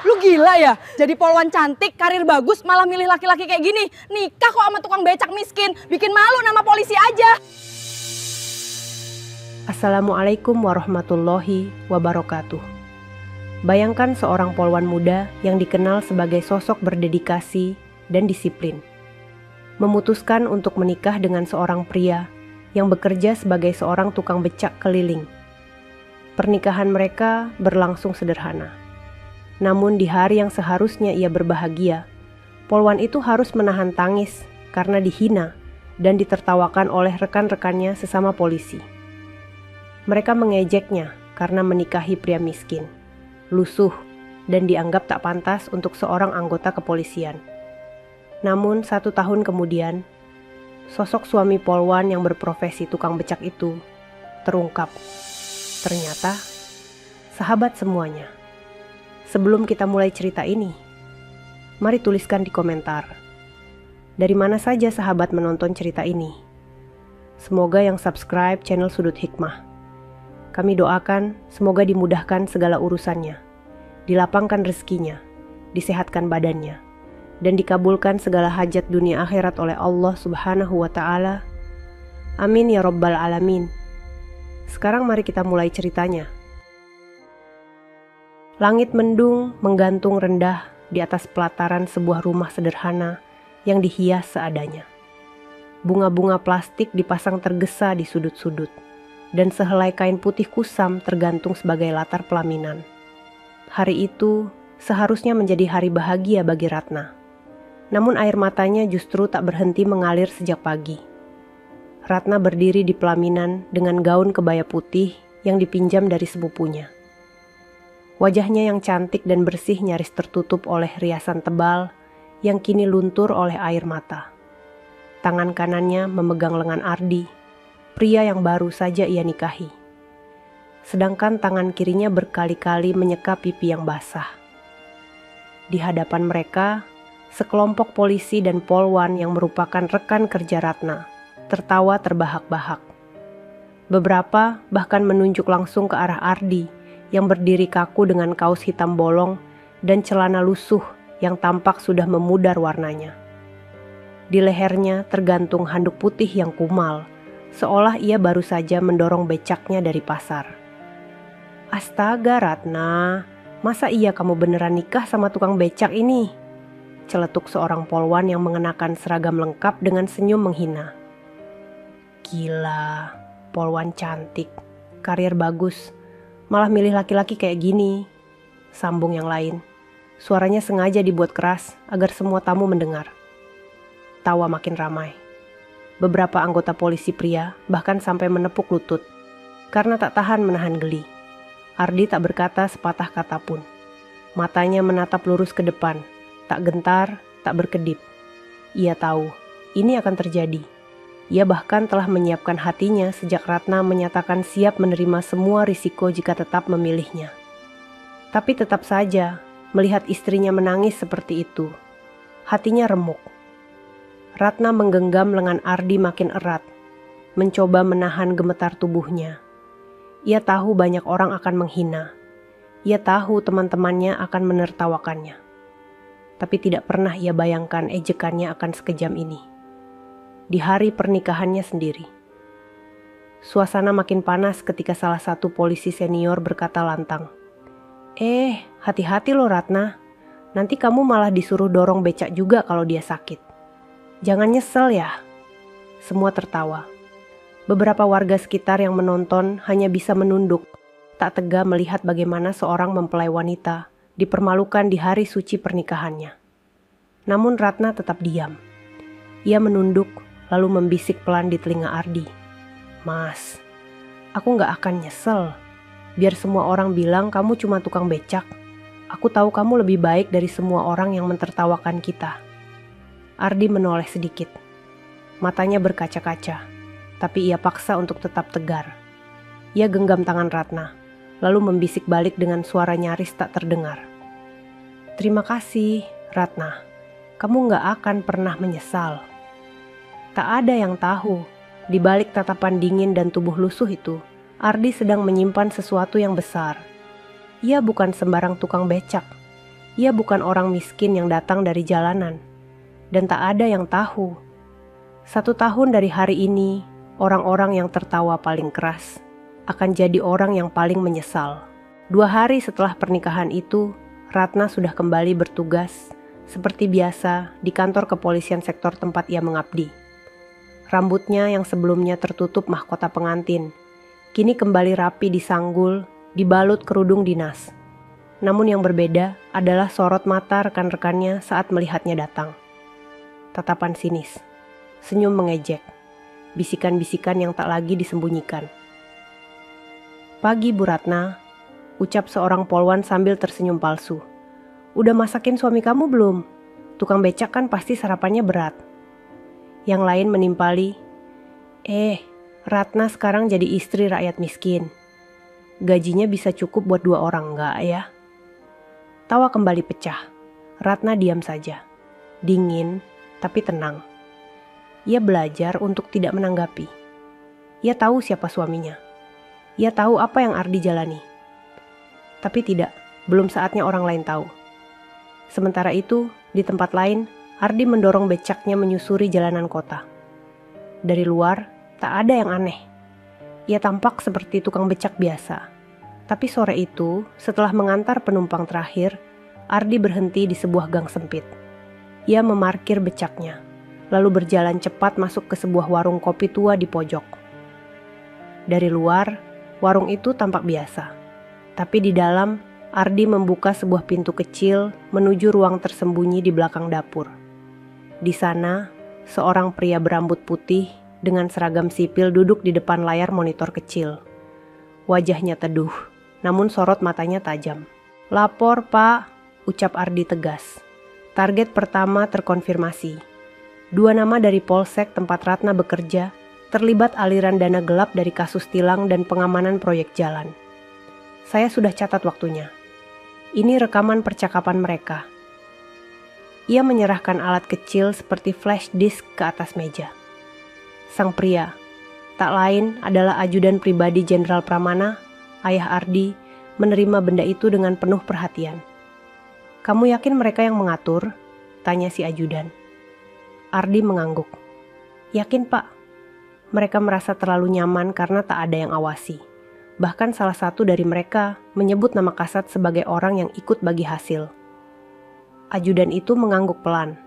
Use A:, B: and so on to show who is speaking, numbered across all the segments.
A: Lu gila ya? Jadi polwan cantik, karir bagus, malah milih laki-laki kayak gini. Nikah kok sama tukang becak miskin. Bikin malu nama polisi aja.
B: Assalamualaikum warahmatullahi wabarakatuh. Bayangkan seorang polwan muda yang dikenal sebagai sosok berdedikasi dan disiplin. Memutuskan untuk menikah dengan seorang pria yang bekerja sebagai seorang tukang becak keliling. Pernikahan mereka berlangsung sederhana. Namun di hari yang seharusnya ia berbahagia, polwan itu harus menahan tangis karena dihina dan ditertawakan oleh rekan-rekannya sesama polisi. Mereka mengejeknya karena menikahi pria miskin, lusuh, dan dianggap tak pantas untuk seorang anggota kepolisian. Namun 1 tahun kemudian, sosok suami polwan yang berprofesi tukang becak itu terungkap. Ternyata, sahabat semuanya. Sebelum kita mulai cerita ini, mari tuliskan di komentar, dari mana saja sahabat menonton cerita ini. Semoga yang subscribe channel Sudut Hikmah. Kami doakan semoga dimudahkan segala urusannya, dilapangkan rezekinya, disehatkan badannya, dan dikabulkan segala hajat dunia akhirat oleh Allah Subhanahu wa Ta'ala. Amin ya Rabbal Alamin. Sekarang mari kita mulai ceritanya. Langit mendung menggantung rendah di atas pelataran sebuah rumah sederhana yang dihias seadanya. Bunga-bunga plastik dipasang tergesa di sudut-sudut, dan sehelai kain putih kusam tergantung sebagai latar pelaminan. Hari itu seharusnya menjadi hari bahagia bagi Ratna. Namun air matanya justru tak berhenti mengalir sejak pagi. Ratna berdiri di pelaminan dengan gaun kebaya putih yang dipinjam dari sepupunya. Wajahnya yang cantik dan bersih nyaris tertutup oleh riasan tebal yang kini luntur oleh air mata. Tangan kanannya memegang lengan Ardi, pria yang baru saja ia nikahi. Sedangkan tangan kirinya berkali-kali menyekap pipi yang basah. Di hadapan mereka, sekelompok polisi dan polwan yang merupakan rekan kerja Ratna tertawa terbahak-bahak. Beberapa bahkan menunjuk langsung ke arah Ardi yang berdiri kaku dengan kaos hitam bolong dan celana lusuh yang tampak sudah memudar warnanya. Di lehernya tergantung handuk putih yang kumal, seolah ia baru saja mendorong becaknya dari pasar. Astaga Ratna, masa iya kamu beneran nikah sama tukang becak ini? Celetuk seorang polwan yang mengenakan seragam lengkap dengan senyum menghina. Gila, polwan cantik, karir bagus, malah milih laki-laki kayak gini. Sambung yang lain. Suaranya sengaja dibuat keras agar semua tamu mendengar. Tawa makin ramai. Beberapa anggota polisi pria bahkan sampai menepuk lutut karena tak tahan menahan geli. Ardi tak berkata sepatah kata pun. Matanya menatap lurus ke depan, tak gentar, tak berkedip. Ia tahu ini akan terjadi. Ia bahkan telah menyiapkan hatinya sejak Ratna menyatakan siap menerima semua risiko jika tetap memilihnya. Tapi tetap saja, melihat istrinya menangis seperti itu, hatinya remuk. Ratna menggenggam lengan Ardi makin erat, mencoba menahan gemetar tubuhnya. Ia tahu banyak orang akan menghina. Ia tahu teman-temannya akan menertawakannya. Tapi tidak pernah ia bayangkan ejekannya akan sekejam ini. Di hari pernikahannya sendiri. Suasana makin panas ketika salah satu polisi senior berkata lantang, hati-hati loh Ratna, nanti kamu malah disuruh dorong becak juga kalau dia sakit. Jangan nyesel ya. Semua tertawa. Beberapa warga sekitar yang menonton hanya bisa menunduk, tak tega melihat bagaimana seorang mempelai wanita dipermalukan di hari suci pernikahannya. Namun Ratna tetap diam. Ia menunduk lalu membisik pelan di telinga Ardi. Mas, aku gak akan nyesel. Biar semua orang bilang kamu cuma tukang becak. Aku tahu kamu lebih baik dari semua orang yang mentertawakan kita. Ardi menoleh sedikit. Matanya berkaca-kaca, tapi ia paksa untuk tetap tegar. Ia genggam tangan Ratna, lalu membisik balik dengan suara nyaris tak terdengar. Terima kasih, Ratna. Kamu gak akan pernah menyesal. Tak ada yang tahu, di balik tatapan dingin dan tubuh lusuh itu, Ardi sedang menyimpan sesuatu yang besar. Ia bukan sembarang tukang becak. Ia bukan orang miskin yang datang dari jalanan, dan tak ada yang tahu. 1 tahun dari hari ini, orang-orang yang tertawa paling keras akan jadi orang yang paling menyesal. 2 hari setelah pernikahan itu, Ratna sudah kembali bertugas seperti biasa di kantor kepolisian sektor tempat ia mengabdi. Rambutnya yang sebelumnya tertutup mahkota pengantin, kini kembali rapi disanggul, dibalut kerudung dinas. Namun yang berbeda adalah sorot mata rekan-rekannya saat melihatnya datang. Tatapan sinis, senyum mengejek, bisikan-bisikan yang tak lagi disembunyikan. "Pagi Bu Ratna," ucap seorang polwan sambil tersenyum palsu. "Udah masakin suami kamu belum? Tukang becak kan pasti sarapannya berat." Yang lain menimpali, Ratna sekarang jadi istri rakyat miskin. Gajinya bisa cukup buat 2 orang nggak ya?" Tawa kembali pecah. Ratna diam saja. Dingin, tapi tenang. Ia belajar untuk tidak menanggapi. Ia tahu siapa suaminya. Ia tahu apa yang Ardi jalani. Tapi tidak, belum saatnya orang lain tahu. Sementara itu, di tempat lain, Ardi mendorong becaknya menyusuri jalanan kota. Dari luar, tak ada yang aneh. Ia tampak seperti tukang becak biasa. Tapi sore itu, setelah mengantar penumpang terakhir, Ardi berhenti di sebuah gang sempit. Ia memarkir becaknya, lalu berjalan cepat masuk ke sebuah warung kopi tua di pojok. Dari luar, warung itu tampak biasa. Tapi di dalam, Ardi membuka sebuah pintu kecil menuju ruang tersembunyi di belakang dapur. Di sana, seorang pria berambut putih dengan seragam sipil duduk di depan layar monitor kecil. Wajahnya teduh, namun sorot matanya tajam. "Lapor, Pak," ucap Ardi tegas. Target pertama terkonfirmasi. 2 nama dari Polsek tempat Ratna bekerja terlibat aliran dana gelap dari kasus tilang dan pengamanan proyek jalan. "Saya sudah catat waktunya. Ini rekaman percakapan mereka." Ia menyerahkan alat kecil seperti flash disk ke atas meja. Sang pria, tak lain adalah ajudan pribadi Jenderal Pramana, ayah Ardi, menerima benda itu dengan penuh perhatian. "Kamu yakin mereka yang mengatur?" tanya si ajudan. Ardi mengangguk. "Yakin, Pak. Mereka merasa terlalu nyaman karena tak ada yang awasi. Bahkan salah satu dari mereka menyebut nama Kasat sebagai orang yang ikut bagi hasil." Ajudan itu mengangguk pelan.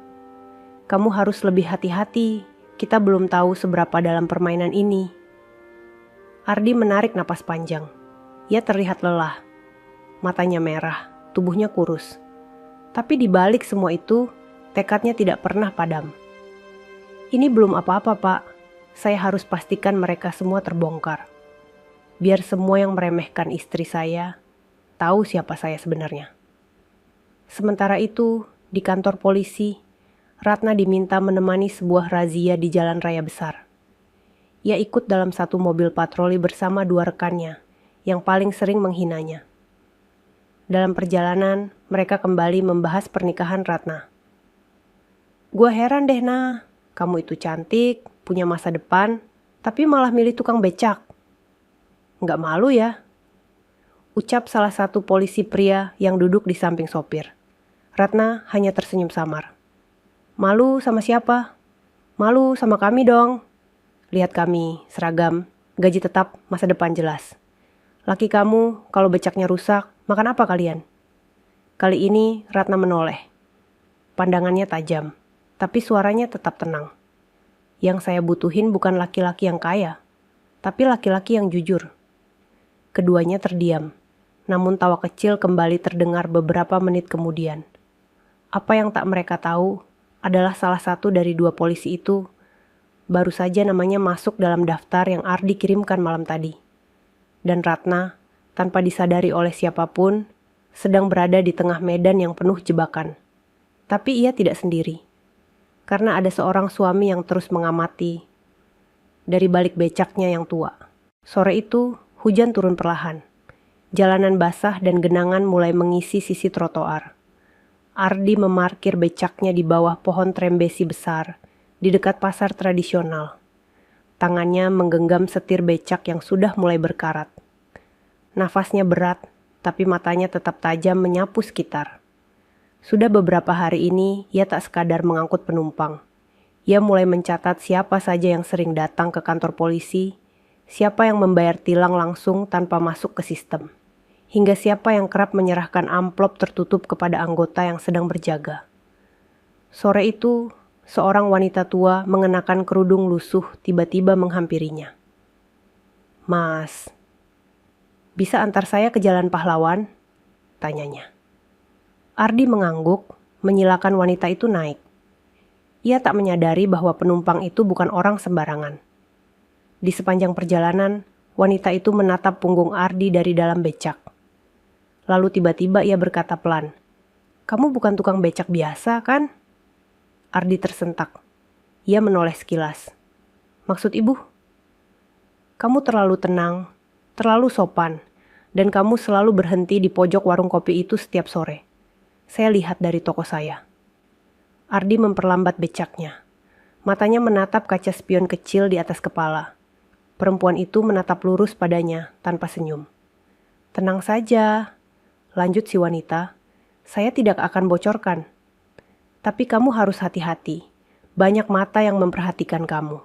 B: "Kamu harus lebih hati-hati. Kita belum tahu seberapa dalam permainan ini." Ardi menarik napas panjang. Ia terlihat lelah. Matanya merah, tubuhnya kurus. Tapi di balik semua itu, tekadnya tidak pernah padam. "Ini belum apa-apa, Pak. Saya harus pastikan mereka semua terbongkar. Biar semua yang meremehkan istri saya tahu siapa saya sebenarnya." Sementara itu, di kantor polisi, Ratna diminta menemani sebuah razia di jalan raya besar. Ia ikut dalam satu mobil patroli bersama 2 rekannya yang paling sering menghinanya. Dalam perjalanan, mereka kembali membahas pernikahan Ratna. "Gua heran deh, Nah. Kamu itu cantik, punya masa depan, tapi malah milih tukang becak. Nggak malu ya?" ucap salah satu polisi pria yang duduk di samping sopir. Ratna hanya tersenyum samar. "Malu sama siapa? Malu sama kami dong. Lihat kami, seragam, gaji tetap, masa depan jelas. Laki kamu, kalau becaknya rusak, makan apa kalian?" Kali ini Ratna menoleh. Pandangannya tajam, tapi suaranya tetap tenang. "Yang saya butuhin bukan laki-laki yang kaya, tapi laki-laki yang jujur." Keduanya terdiam, namun tawa kecil kembali terdengar beberapa menit kemudian. Apa yang tak mereka tahu adalah salah satu dari 2 polisi itu baru saja namanya masuk dalam daftar yang Ardi kirimkan malam tadi. Dan Ratna, tanpa disadari oleh siapapun, sedang berada di tengah medan yang penuh jebakan. Tapi ia tidak sendiri, karena ada seorang suami yang terus mengamati dari balik becaknya yang tua. Sore itu, hujan turun perlahan. Jalanan basah dan genangan mulai mengisi sisi trotoar. Ardi memarkir becaknya di bawah pohon trembesi besar di dekat pasar tradisional. Tangannya menggenggam setir becak yang sudah mulai berkarat. Nafasnya berat, tapi matanya tetap tajam menyapu sekitar. Sudah beberapa hari ini, ia tak sekadar mengangkut penumpang. Ia mulai mencatat siapa saja yang sering datang ke kantor polisi, siapa yang membayar tilang langsung tanpa masuk ke sistem, hingga siapa yang kerap menyerahkan amplop tertutup kepada anggota yang sedang berjaga. Sore itu, seorang wanita tua mengenakan kerudung lusuh tiba-tiba menghampirinya. "Mas, bisa antar saya ke Jalan Pahlawan?" tanyanya. Ardi mengangguk, menyilakan wanita itu naik. Ia tak menyadari bahwa penumpang itu bukan orang sembarangan. Di sepanjang perjalanan, wanita itu menatap punggung Ardi dari dalam becak. Lalu tiba-tiba ia berkata pelan, "Kamu bukan tukang becak biasa, kan?" Ardi tersentak. Ia menoleh sekilas. "Maksud ibu?" "Kamu terlalu tenang, terlalu sopan, dan kamu selalu berhenti di pojok warung kopi itu setiap sore. Saya lihat dari toko saya." Ardi memperlambat becaknya. Matanya menatap kaca spion kecil di atas kepala. Perempuan itu menatap lurus padanya tanpa senyum. "Tenang saja," lanjut si wanita. "Saya tidak akan bocorkan. Tapi kamu harus hati-hati. Banyak mata yang memperhatikan kamu."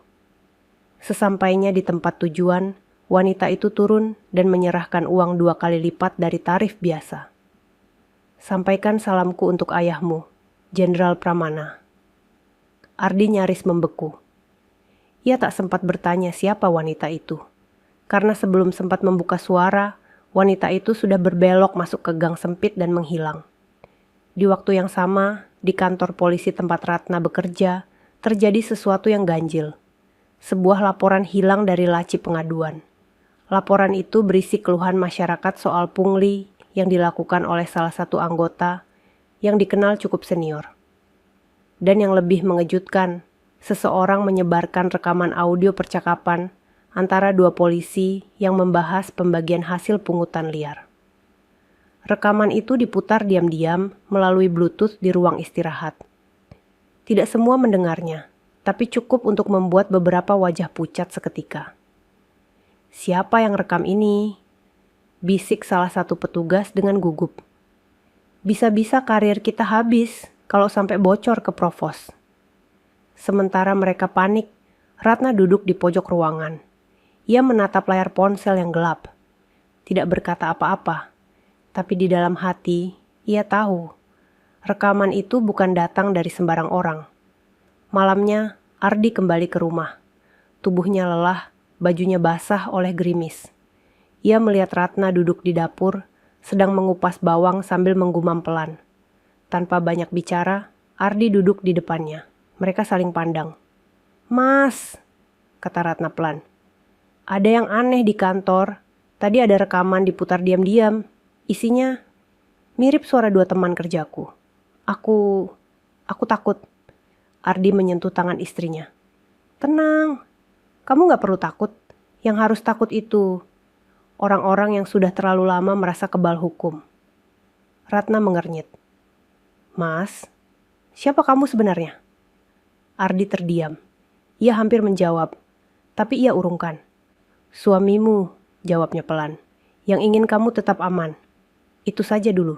B: Sesampainya di tempat tujuan, wanita itu turun dan menyerahkan uang 2 kali lipat dari tarif biasa. "Sampaikan salamku untuk ayahmu, Jenderal Pramana." Ardi nyaris membeku. Ia tak sempat bertanya siapa wanita itu, karena sebelum sempat membuka suara, wanita itu sudah berbelok masuk ke gang sempit dan menghilang. Di waktu yang sama, di kantor polisi tempat Ratna bekerja, terjadi sesuatu yang ganjil. Sebuah laporan hilang dari laci pengaduan. Laporan itu berisi keluhan masyarakat soal pungli yang dilakukan oleh salah satu anggota yang dikenal cukup senior. Dan yang lebih mengejutkan, seseorang menyebarkan rekaman audio percakapan antara 2 polisi yang membahas pembagian hasil pungutan liar. Rekaman itu diputar diam-diam melalui Bluetooth di ruang istirahat. Tidak semua mendengarnya, tapi cukup untuk membuat beberapa wajah pucat seketika. "Siapa yang rekam ini?" bisik salah satu petugas dengan gugup. "Bisa-bisa karir kita habis kalau sampai bocor ke provos." Sementara mereka panik, Ratna duduk di pojok ruangan. Ia menatap layar ponsel yang gelap. Tidak berkata apa-apa, tapi di dalam hati, ia tahu rekaman itu bukan datang dari sembarang orang. Malamnya, Ardi kembali ke rumah. Tubuhnya lelah, bajunya basah oleh gerimis. Ia melihat Ratna duduk di dapur, sedang mengupas bawang sambil menggumam pelan. Tanpa banyak bicara, Ardi duduk di depannya. Mereka saling pandang. "Mas," kata Ratna pelan. "Ada yang aneh di kantor. Tadi ada rekaman diputar diam-diam. Isinya mirip suara 2 teman kerjaku. Aku takut." Ardi menyentuh tangan istrinya. "Tenang, kamu gak perlu takut. Yang harus takut itu orang-orang yang sudah terlalu lama merasa kebal hukum." Ratna mengernyit. "Mas, siapa kamu sebenarnya?" Ardi terdiam. Ia hampir menjawab, tapi ia urungkan. "Suamimu," jawabnya pelan, "yang ingin kamu tetap aman. Itu saja dulu."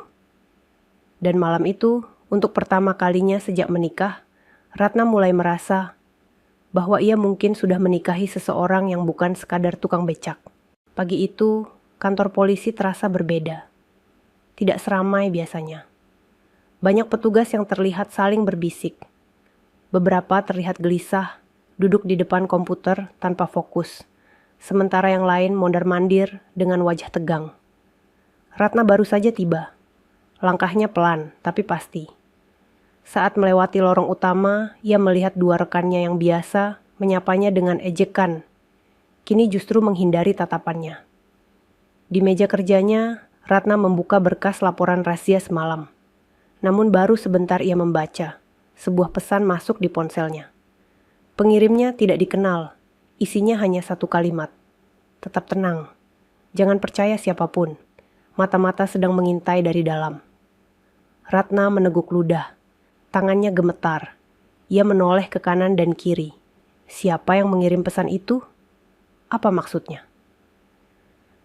B: Dan malam itu, untuk pertama kalinya sejak menikah, Ratna mulai merasa bahwa ia mungkin sudah menikahi seseorang yang bukan sekadar tukang becak. Pagi itu, kantor polisi terasa berbeda. Tidak seramai biasanya. Banyak petugas yang terlihat saling berbisik. Beberapa terlihat gelisah, duduk di depan komputer tanpa fokus, sementara yang lain mondar-mandir dengan wajah tegang. Ratna baru saja tiba. Langkahnya pelan, tapi pasti. Saat melewati lorong utama, ia melihat 2 rekannya yang biasa menyapanya dengan ejekan. Kini justru menghindari tatapannya. Di meja kerjanya, Ratna membuka berkas laporan razia semalam. Namun baru sebentar ia membaca. Sebuah pesan masuk di ponselnya. Pengirimnya tidak dikenal. Isinya hanya 1 kalimat. "Tetap tenang. Jangan percaya siapapun. Mata-mata sedang mengintai dari dalam." Ratna meneguk ludah. Tangannya gemetar. Ia menoleh ke kanan dan kiri. Siapa yang mengirim pesan itu? Apa maksudnya?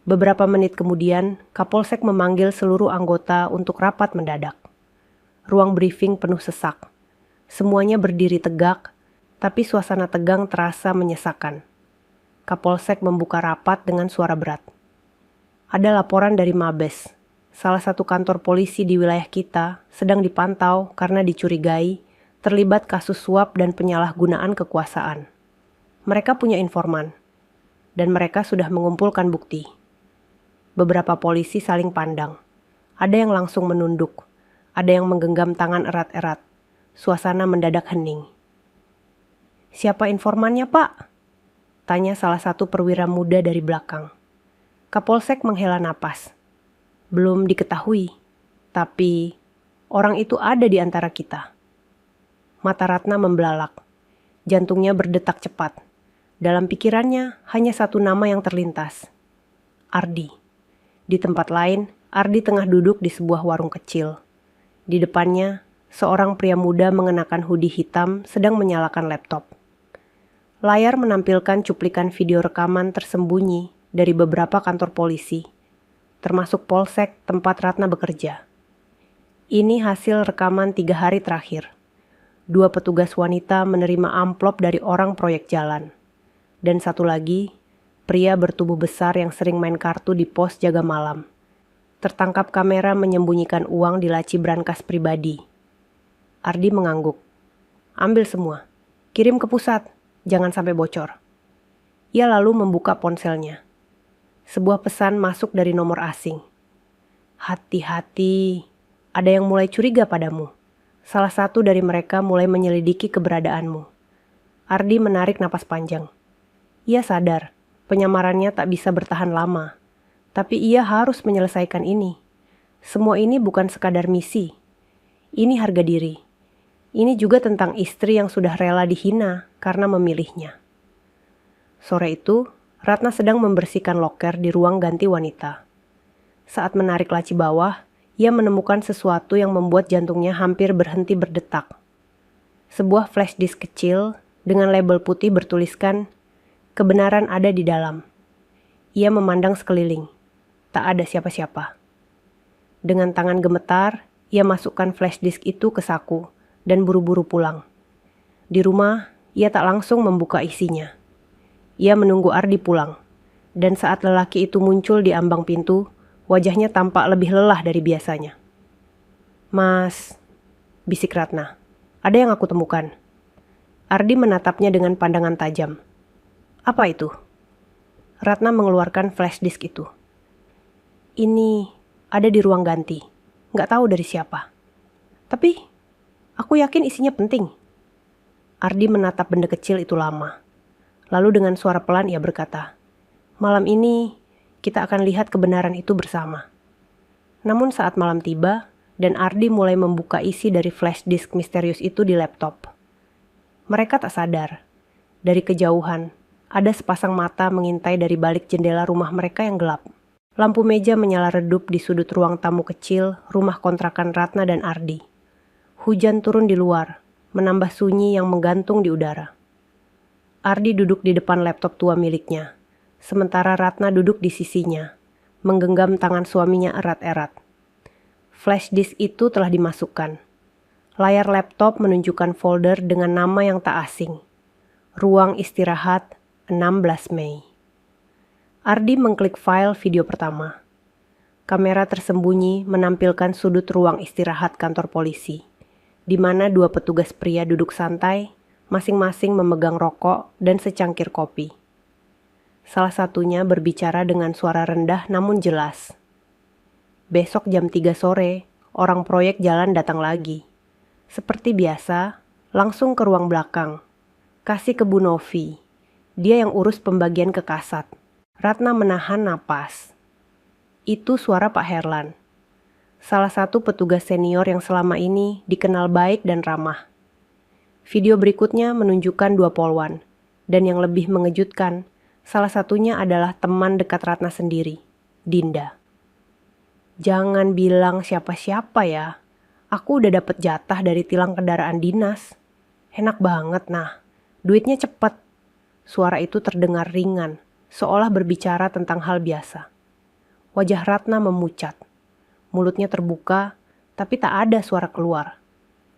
B: Beberapa menit kemudian, Kapolsek memanggil seluruh anggota untuk rapat mendadak. ruang briefing penuh sesak. Semuanya berdiri tegak, tapi suasana tegang terasa menyesakan. Kapolsek membuka rapat dengan suara berat. Ada laporan dari Mabes. Salah satu kantor polisi di wilayah kita sedang dipantau karena dicurigai terlibat kasus suap dan penyalahgunaan kekuasaan. Mereka punya informan, dan mereka sudah mengumpulkan bukti. Beberapa polisi saling pandang. Ada yang langsung menunduk, ada yang menggenggam tangan erat-erat. Suasana mendadak hening. "Siapa informannya, Pak?" tanya salah satu perwira muda dari belakang. Kapolsek menghela napas. "Belum diketahui, tapi orang itu ada di antara kita." Mata Ratna membelalak. Jantungnya berdetak cepat. Dalam pikirannya hanya satu nama yang terlintas. Ardi. Di tempat lain, Ardi tengah duduk di sebuah warung kecil. Di depannya, seorang pria muda mengenakan hoodie hitam sedang menyalakan laptop. Layar menampilkan cuplikan video rekaman tersembunyi dari beberapa kantor polisi, termasuk Polsek tempat Ratna bekerja. Ini hasil rekaman 3 hari terakhir. 2 petugas wanita menerima amplop dari orang proyek jalan. Dan satu lagi, pria bertubuh besar yang sering main kartu di pos jaga malam. Tertangkap kamera menyembunyikan uang di laci brankas pribadi. Ardi mengangguk. "Ambil semua. Kirim ke pusat. Jangan sampai bocor." Ia lalu membuka ponselnya. Sebuah pesan masuk dari nomor asing. "Hati-hati. Ada yang mulai curiga padamu. Salah satu dari mereka mulai menyelidiki keberadaanmu." Ardi menarik napas panjang. Ia sadar penyamarannya tak bisa bertahan lama. Tapi ia harus menyelesaikan ini. Semua ini bukan sekadar misi. Ini harga diri. Ini juga tentang istri yang sudah rela dihina karena memilihnya. Sore itu, Ratna sedang membersihkan loker di ruang ganti wanita. Saat menarik laci bawah, ia menemukan sesuatu yang membuat jantungnya hampir berhenti berdetak. Sebuah flash disk kecil dengan label putih bertuliskan, "Kebenaran ada di dalam." Ia memandang sekeliling. Tak ada siapa-siapa. Dengan tangan gemetar, ia masukkan flash disk itu ke saku dan buru-buru pulang. Di rumah, ia tak langsung membuka isinya. Ia menunggu Ardi pulang, dan saat lelaki itu muncul di ambang pintu, wajahnya tampak lebih lelah dari biasanya. "Mas," bisik Ratna, "ada yang aku temukan." Ardi menatapnya dengan pandangan tajam. "Apa itu?" Ratna mengeluarkan flash disk itu. "Ini ada di ruang ganti. Nggak tahu dari siapa. Tapi aku yakin isinya penting." Ardi menatap benda kecil itu lama. Lalu dengan suara pelan ia berkata, "Malam ini kita akan lihat kebenaran itu bersama." Namun saat malam tiba dan Ardi mulai membuka isi dari flash disk misterius itu di laptop, mereka tak sadar. Dari kejauhan, ada sepasang mata mengintai dari balik jendela rumah mereka yang gelap. Lampu meja menyala redup di sudut ruang tamu kecil rumah kontrakan Ratna dan Ardi. Hujan turun di luar, menambah sunyi yang menggantung di udara. Ardi duduk di depan laptop tua miliknya, sementara Ratna duduk di sisinya, menggenggam tangan suaminya erat-erat. Flash disk itu telah dimasukkan. Layar laptop menunjukkan folder dengan nama yang tak asing. Ruang istirahat 16 Mei. Ardi mengklik file video pertama. Kamera tersembunyi menampilkan sudut ruang istirahat kantor polisi, di mana 2 petugas pria duduk santai, masing-masing memegang rokok dan secangkir kopi. Salah satunya berbicara dengan suara rendah namun jelas. Besok jam 3 sore, orang proyek jalan datang lagi. Seperti biasa, langsung ke ruang belakang. Kasih ke Bu Novi. Dia yang urus pembagian ke kasat. Ratna menahan napas. Itu suara Pak Herlan. Salah satu petugas senior yang selama ini dikenal baik dan ramah. Video berikutnya menunjukkan 2 polwan. Dan yang lebih mengejutkan, salah satunya adalah teman dekat Ratna sendiri, Dinda. "Jangan bilang siapa-siapa ya. Aku udah dapet jatah dari tilang kendaraan dinas. Enak banget nah. Duitnya cepet." Suara itu terdengar ringan, seolah berbicara tentang hal biasa. Wajah Ratna memucat. Mulutnya terbuka, tapi tak ada suara keluar.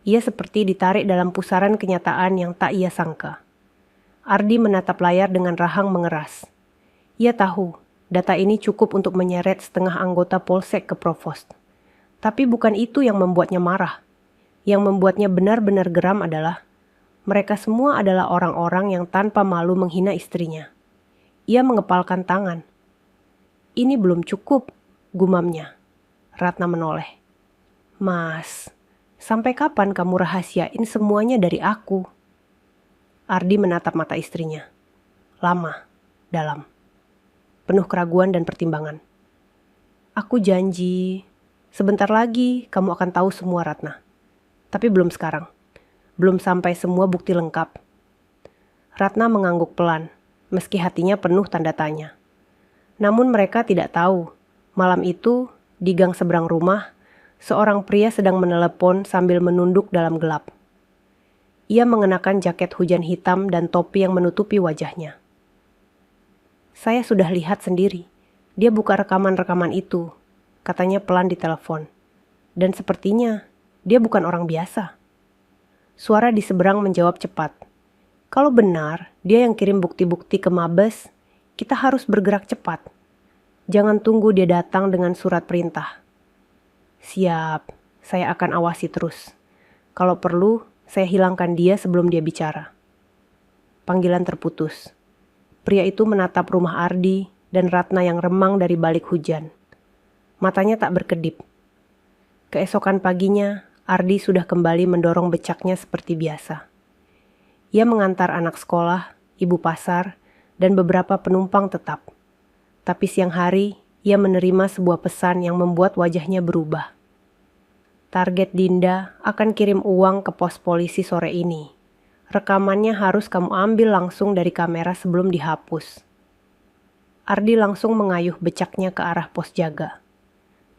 B: Ia seperti ditarik dalam pusaran kenyataan yang tak ia sangka. Ardi menatap layar dengan rahang mengeras. Ia tahu, data ini cukup untuk menyeret setengah anggota Polsek ke Provos. Tapi bukan itu yang membuatnya marah. Yang membuatnya benar-benar geram adalah mereka semua adalah orang-orang yang tanpa malu menghina istrinya. Ia mengepalkan tangan. Ini belum cukup, gumamnya. Ratna menoleh. Mas, sampai kapan kamu rahasiain semuanya dari aku? Ardi menatap mata istrinya. Lama, dalam. Penuh keraguan dan pertimbangan. Aku janji, sebentar lagi kamu akan tahu semua, Ratna. Tapi belum sekarang. Belum sampai semua bukti lengkap. Ratna mengangguk pelan, meski hatinya penuh tanda tanya. Namun mereka tidak tahu, malam itu, di gang seberang rumah, seorang pria sedang menelepon sambil menunduk dalam gelap. Ia mengenakan jaket hujan hitam dan topi yang menutupi wajahnya. Saya sudah lihat sendiri, dia buka rekaman-rekaman itu, katanya pelan di telepon. Dan sepertinya, dia bukan orang biasa. Suara di seberang menjawab cepat. Kalau benar, dia yang kirim bukti-bukti ke Mabes, kita harus bergerak cepat. Jangan tunggu dia datang dengan surat perintah. Siap, saya akan awasi terus. Kalau perlu, saya hilangkan dia sebelum dia bicara. Panggilan terputus. Pria itu menatap rumah Ardi dan Ratna yang remang dari balik hujan. Matanya tak berkedip. Keesokan paginya, Ardi sudah kembali mendorong becaknya seperti biasa. Ia mengantar anak sekolah, ibu pasar, dan beberapa penumpang tetap. Tapi siang hari, ia menerima sebuah pesan yang membuat wajahnya berubah. Target Dinda akan kirim uang ke pos polisi sore ini. Rekamannya harus kamu ambil langsung dari kamera sebelum dihapus. Ardi langsung mengayuh becaknya ke arah pos jaga.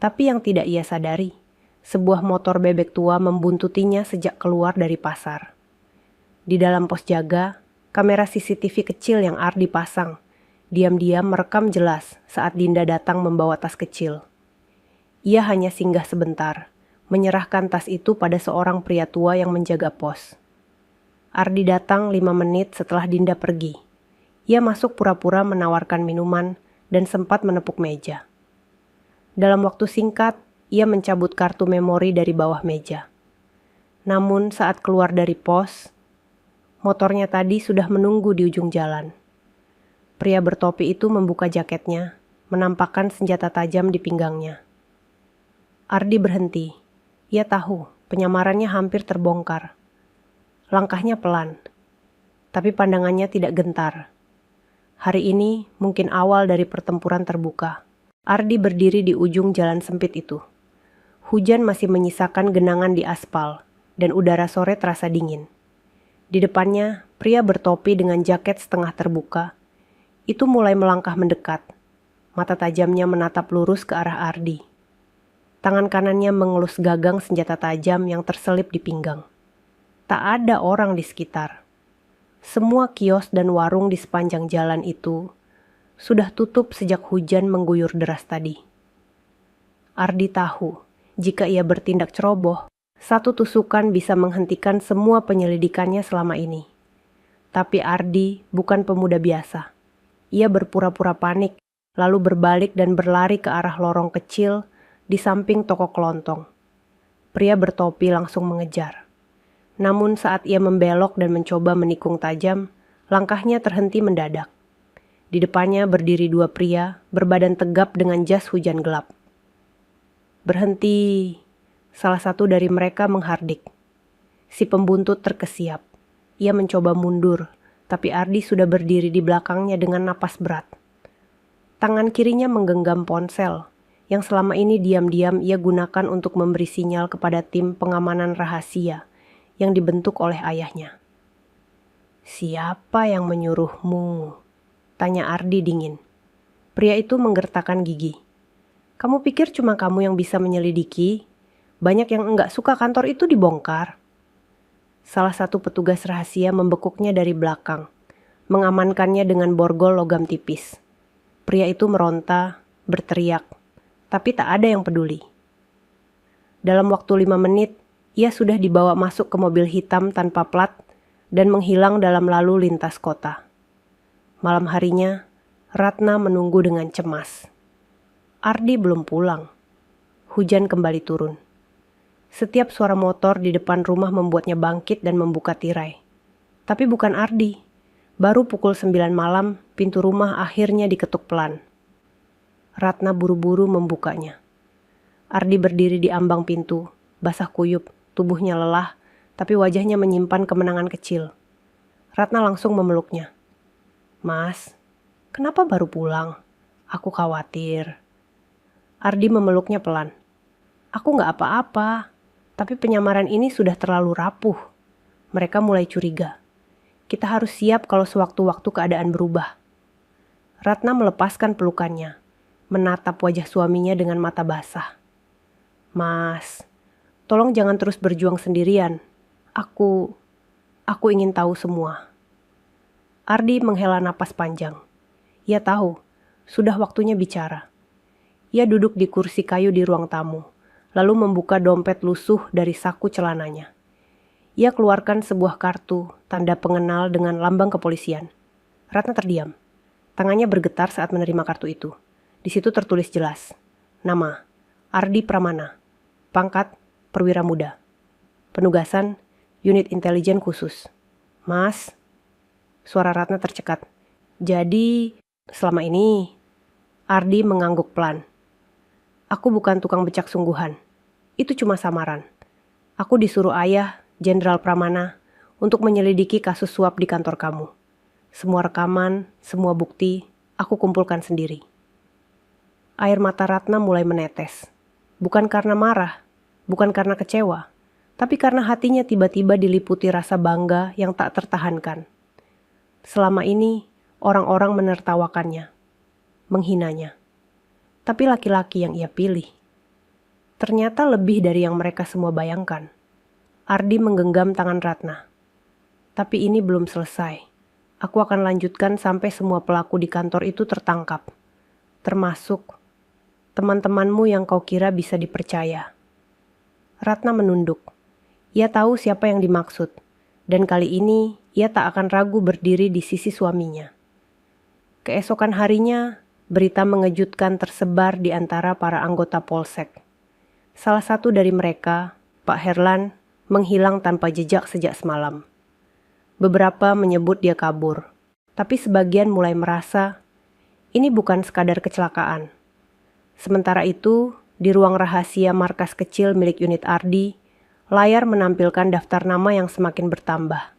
B: Tapi yang tidak ia sadari, sebuah motor bebek tua membuntutinya sejak keluar dari pasar. Di dalam pos jaga, kamera CCTV kecil yang Ardi pasang, diam-diam merekam jelas saat Dinda datang membawa tas kecil. Ia hanya singgah sebentar, menyerahkan tas itu pada seorang pria tua yang menjaga pos. Ardi datang 5 menit setelah Dinda pergi. Ia masuk pura-pura menawarkan minuman dan sempat menepuk meja. Dalam waktu singkat, ia mencabut kartu memori dari bawah meja. Namun saat keluar dari pos, motornya tadi sudah menunggu di ujung jalan. Pria bertopi itu membuka jaketnya, menampakkan senjata tajam di pinggangnya. Ardi berhenti. Ia tahu penyamarannya hampir terbongkar. Langkahnya pelan, tapi pandangannya tidak gentar. Hari ini mungkin awal dari pertempuran terbuka. Ardi berdiri di ujung jalan sempit itu. Hujan masih menyisakan genangan di aspal, dan udara sore terasa dingin. Di depannya, pria bertopi dengan jaket setengah terbuka. Itu mulai melangkah mendekat. Mata tajamnya menatap lurus ke arah Ardi. Tangan kanannya mengelus gagang senjata tajam yang terselip di pinggang. Tak ada orang di sekitar. Semua kios dan warung di sepanjang jalan itu sudah tutup sejak hujan mengguyur deras tadi. Ardi tahu, jika ia bertindak ceroboh, satu tusukan bisa menghentikan semua penyelidikannya selama ini. Tapi Ardi bukan pemuda biasa. Ia berpura-pura panik, lalu berbalik dan berlari ke arah lorong kecil di samping toko kelontong. Pria bertopi langsung mengejar. Namun saat ia membelok dan mencoba menikung tajam, langkahnya terhenti mendadak. Di depannya berdiri 2 pria berbadan tegap dengan jas hujan gelap. Berhenti, salah satu dari mereka menghardik. Si pembuntut terkesiap. Ia mencoba mundur, tapi Ardi sudah berdiri di belakangnya dengan napas berat. Tangan kirinya menggenggam ponsel, yang selama ini diam-diam ia gunakan untuk memberi sinyal kepada tim pengamanan rahasia yang dibentuk oleh ayahnya. Siapa yang menyuruhmu? Tanya Ardi dingin. Pria itu menggertakkan gigi. Kamu pikir cuma kamu yang bisa menyelidiki? Banyak yang enggak suka kantor itu dibongkar. Salah satu petugas rahasia membekuknya dari belakang, mengamankannya dengan borgol logam tipis. Pria itu meronta, berteriak, tapi tak ada yang peduli. Dalam waktu 5 menit, Ia sudah dibawa masuk ke mobil hitam tanpa plat dan menghilang dalam lalu lintas kota. Malam harinya, Ratna menunggu dengan cemas. Ardi belum pulang. Hujan kembali turun. Setiap suara motor di depan rumah membuatnya bangkit dan membuka tirai. Tapi bukan Ardi. Baru pukul 9 malam, pintu rumah akhirnya diketuk pelan. Ratna buru-buru membukanya. Ardi berdiri di ambang pintu, basah kuyup, tubuhnya lelah, tapi wajahnya menyimpan kemenangan kecil. Ratna langsung memeluknya. "Mas, kenapa baru pulang? Aku khawatir." Ardi memeluknya pelan. "Aku gak apa-apa, tapi penyamaran ini sudah terlalu rapuh." Mereka mulai curiga. Kita harus siap kalau sewaktu-waktu keadaan berubah. Ratna melepaskan pelukannya, menatap wajah suaminya dengan mata basah. "Mas, tolong jangan terus berjuang sendirian. Aku ingin tahu semua." Ardi menghela napas panjang. Ia tahu, sudah waktunya bicara. Ia duduk di kursi kayu di ruang tamu, lalu membuka dompet lusuh dari saku celananya. Ia keluarkan sebuah kartu, tanda pengenal dengan lambang kepolisian. Ratna terdiam. Tangannya bergetar saat menerima kartu itu. Di situ tertulis jelas. Nama, Ardi Pramana. Pangkat, perwira muda. Penugasan, unit intelijen khusus. "Mas," suara Ratna tercekat. "Jadi, selama ini," Ardi mengangguk pelan. "Aku bukan tukang becak sungguhan. Itu cuma samaran. Aku disuruh ayah, Jenderal Pramana, untuk menyelidiki kasus suap di kantor kamu. Semua rekaman, semua bukti, aku kumpulkan sendiri." Air mata Ratna mulai menetes. Bukan karena marah, bukan karena kecewa, tapi karena hatinya tiba-tiba diliputi rasa bangga yang tak tertahankan. Selama ini, orang-orang menertawakannya, menghinanya. Tapi laki-laki yang ia pilih, ternyata lebih dari yang mereka semua bayangkan. Ardi menggenggam tangan Ratna. "Tapi ini belum selesai. Aku akan lanjutkan sampai semua pelaku di kantor itu tertangkap. Termasuk teman-temanmu yang kau kira bisa dipercaya." Ratna menunduk. Ia tahu siapa yang dimaksud, dan kali ini ia tak akan ragu berdiri di sisi suaminya. Keesokan harinya, berita mengejutkan tersebar di antara para anggota Polsek. Salah satu dari mereka, Pak Herlan, menghilang tanpa jejak sejak semalam. Beberapa menyebut dia kabur, tapi sebagian mulai merasa ini bukan sekadar kecelakaan. Sementara itu, di ruang rahasia markas kecil milik unit Ardi, layar menampilkan daftar nama yang semakin bertambah.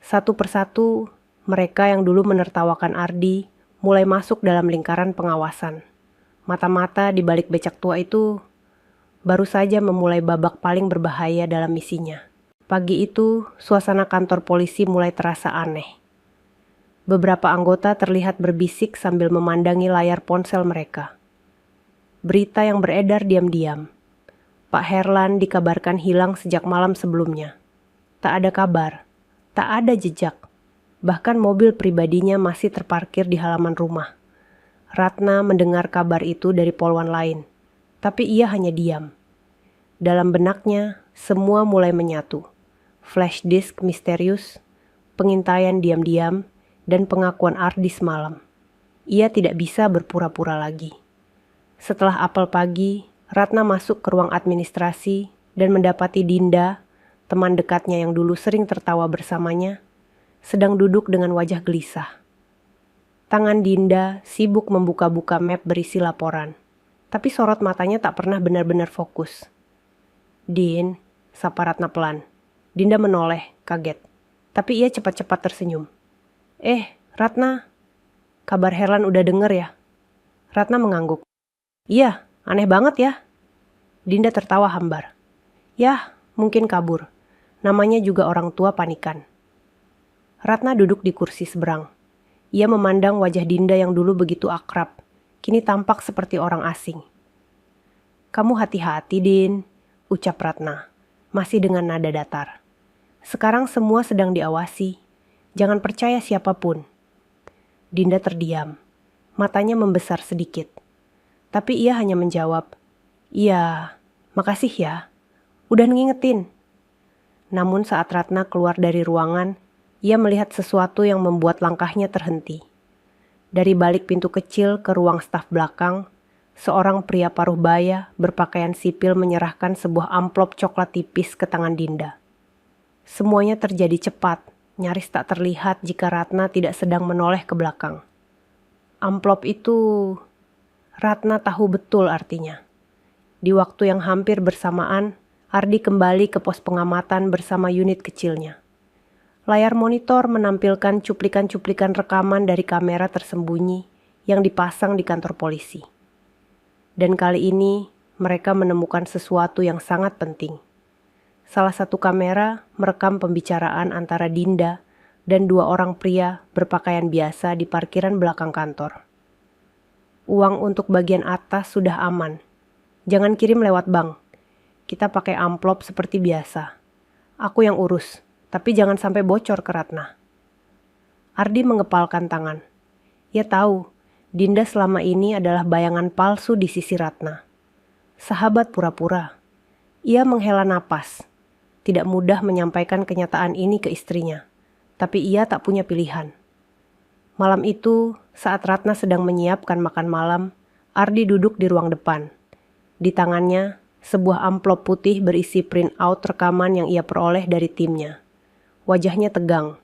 B: Satu persatu, mereka yang dulu menertawakan Ardi mulai masuk dalam lingkaran pengawasan. Mata-mata di balik becak tua itu baru saja memulai babak paling berbahaya dalam misinya. Pagi itu, suasana kantor polisi mulai terasa aneh. Beberapa anggota terlihat berbisik sambil memandangi layar ponsel mereka. Berita yang beredar diam-diam. Pak Herlan dikabarkan hilang sejak malam sebelumnya. Tak ada kabar, tak ada jejak. Bahkan mobil pribadinya masih terparkir di halaman rumah. Ratna mendengar kabar itu dari polwan lain, tapi ia hanya diam. Dalam benaknya, semua mulai menyatu. Flash disk misterius, pengintaian diam-diam, dan pengakuan Ardi semalam. Ia tidak bisa berpura-pura lagi. Setelah apel pagi, Ratna masuk ke ruang administrasi dan mendapati Dinda, teman dekatnya yang dulu sering tertawa bersamanya, sedang duduk dengan wajah gelisah. Tangan Dinda sibuk membuka-buka map berisi laporan, tapi sorot matanya tak pernah benar-benar fokus. "Din," sapa Ratna pelan. Dinda menoleh, kaget. Tapi ia cepat-cepat tersenyum. Ratna, kabar Herlan udah denger ya?" Ratna mengangguk. "Iya, aneh banget ya." Dinda tertawa hambar. "Yah, mungkin kabur. Namanya juga orang tua panikan." Ratna duduk di kursi seberang. Ia memandang wajah Dinda yang dulu begitu akrab, kini tampak seperti orang asing. "Kamu hati-hati, Din," ucap Ratna, masih dengan nada datar. "Sekarang semua sedang diawasi. Jangan percaya siapapun." Dinda terdiam. Matanya membesar sedikit. Tapi ia hanya menjawab, "Iya, makasih ya. Udah ngingetin. Namun saat Ratna keluar dari ruangan, ia melihat sesuatu yang membuat langkahnya terhenti. Dari balik pintu kecil ke ruang staf belakang, seorang pria paruh baya berpakaian sipil menyerahkan sebuah amplop coklat tipis ke tangan Dinda. Semuanya terjadi cepat, nyaris tak terlihat jika Ratna tidak sedang menoleh ke belakang. Amplop itu, Ratna tahu betul artinya. Di waktu yang hampir bersamaan, Ardi kembali ke pos pengamatan bersama unit kecilnya. Layar monitor menampilkan cuplikan-cuplikan rekaman dari kamera tersembunyi yang dipasang di kantor polisi. Dan kali ini mereka menemukan sesuatu yang sangat penting. Salah satu kamera merekam pembicaraan antara Dinda dan dua orang pria berpakaian biasa di parkiran belakang kantor. Uang untuk bagian atas sudah aman. Jangan kirim lewat bank. Kita pakai amplop seperti biasa. Aku yang urus. Tapi jangan sampai bocor ke Ratna. Ardi mengepalkan tangan. Ia tahu, Dinda selama ini adalah bayangan palsu di sisi Ratna. Sahabat pura-pura. Ia menghela napas. Tidak mudah menyampaikan kenyataan ini ke istrinya. Tapi ia tak punya pilihan. Malam itu, saat Ratna sedang menyiapkan makan malam, Ardi duduk di ruang depan. Di tangannya, sebuah amplop putih berisi print out rekaman yang ia peroleh dari timnya. Wajahnya tegang.